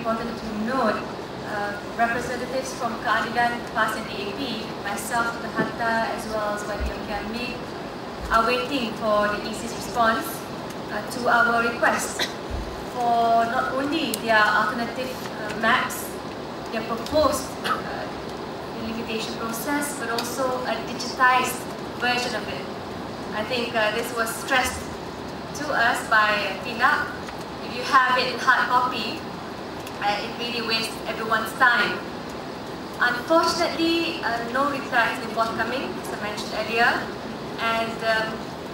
important to note, representatives from Keadilan PAS and DAP, myself, the Hatta, as well as Wali Kami, are waiting for the EC's response to our request for not only their alternative maps, their proposed delimitation process, but also a digitized version of it. I think this was stressed to us by Tina. If you have it in hard copy, it really wastes everyone's time. Unfortunately, no reply has been forthcoming, as I mentioned earlier, and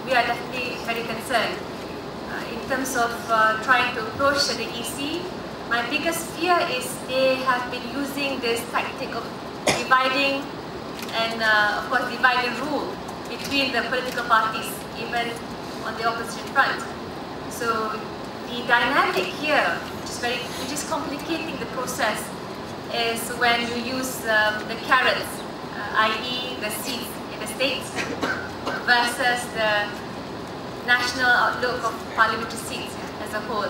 we are definitely very concerned. In terms of trying to approach the EC, my biggest fear is they have been using this tactic of dividing and, of course, divide and rule between the political parties, even on the opposition front. So the dynamic here, which is complicating the process, is when you use the carrots, i.e. the seats in the states, versus the national outlook of parliamentary seats as a whole.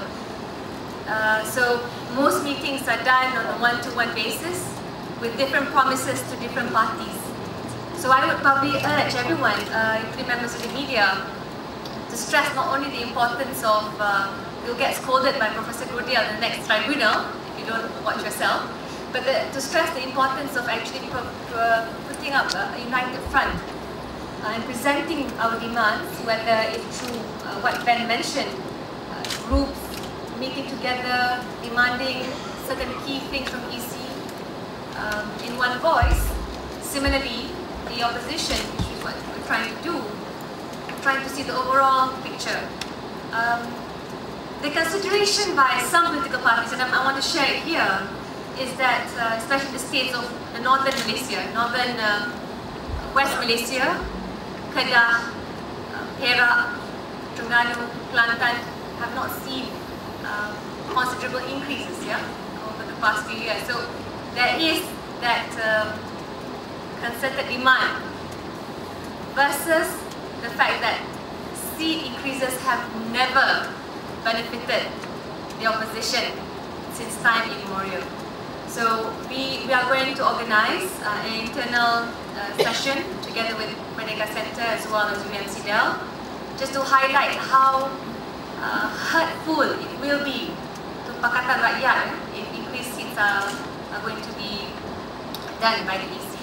So most meetings are done on a one-to-one basis with different promises to different parties. So I would probably urge everyone, including members of the media, to stress not only the importance of, you'll get scolded by Professor Gurdial in the next tribunal if you don't watch yourself, but to stress the importance of actually putting up a united front and presenting our demands, whether it's through what Ben mentioned, groups meeting together, demanding certain key things from EC in one voice. Similarly, the opposition, which is what we're trying to do, trying to see the overall picture. The consideration by some political parties, and I want to share it here, is that, especially the states of the northern Malaysia, West Malaysia, Kedah, Perak, Terengganu, Kelantan, have not seen considerable increases over the past few years. So there is that concerted demand versus the fact that seat increases have never benefited the opposition since time immemorial. So we are going to organize an internal session together with Merdeka Center as well as UMCDEL, just to highlight how hurtful it will be to Pakatan Rakyat if increased seats are going to be done by the EC.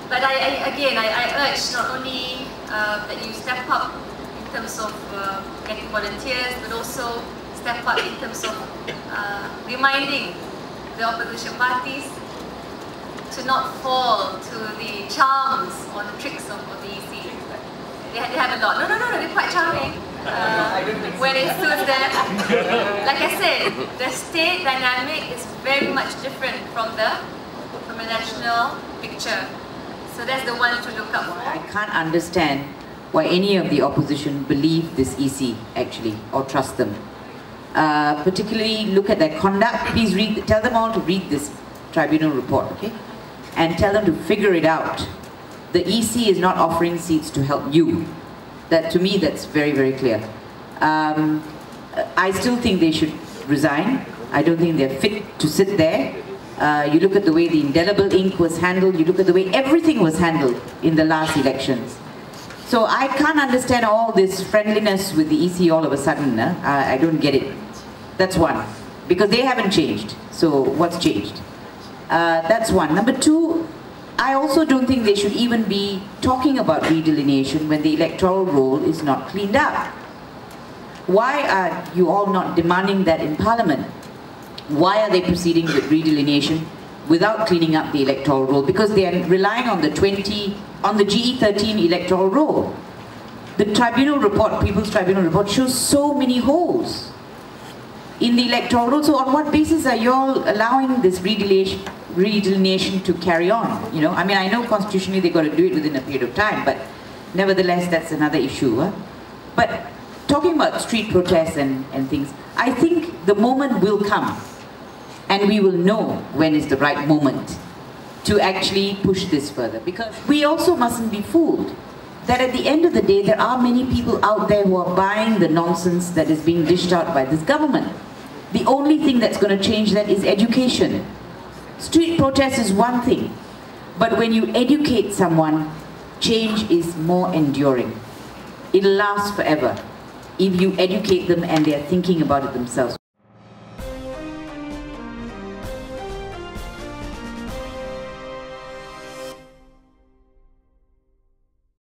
But again, I urge not only that you step up in terms of getting volunteers, but also step up in terms of reminding the opposition parties to not fall to the charms or the tricks of the EC. They have a lot. No, they're quite charming when it suits them. Like I said, the state dynamic is very much different from the national picture. So that's the one to look up for. I can't understand why any of the opposition believe this EC actually, or trust them. Particularly look at their conduct. Please tell them all to read this tribunal report, okay? And tell them to figure it out. The EC is not offering seats to help you. That, to me, that's very, very clear. I still think they should resign. I don't think they're fit to sit there. You look at the way the indelible ink was handled, you look at the way everything was handled in the last elections. So I can't understand all this friendliness with the EC all of a sudden. I don't get it. That's one. Because they haven't changed. So what's changed? That's one. Number two, I also don't think they should even be talking about redelineation when the electoral roll is not cleaned up. Why are you all not demanding that in Parliament? Why are they proceeding with redelineation without cleaning up the electoral roll? Because they are relying on the GE13 electoral roll. The tribunal report, People's Tribunal report, shows so many holes in the electoral roll. So on what basis are you all allowing this redelineation to carry on? You know, I mean, I know constitutionally they've got to do it within a period of time, but nevertheless, that's another issue. Huh? But talking about street protests and things, I think the moment will come, and we will know when is the right moment to actually push this further. Because we also mustn't be fooled that at the end of the day, there are many people out there who are buying the nonsense that is being dished out by this government. The only thing that's going to change that is education. Street protest is one thing, but when you educate someone, change is more enduring. It'll last forever if you educate them and they're thinking about it themselves.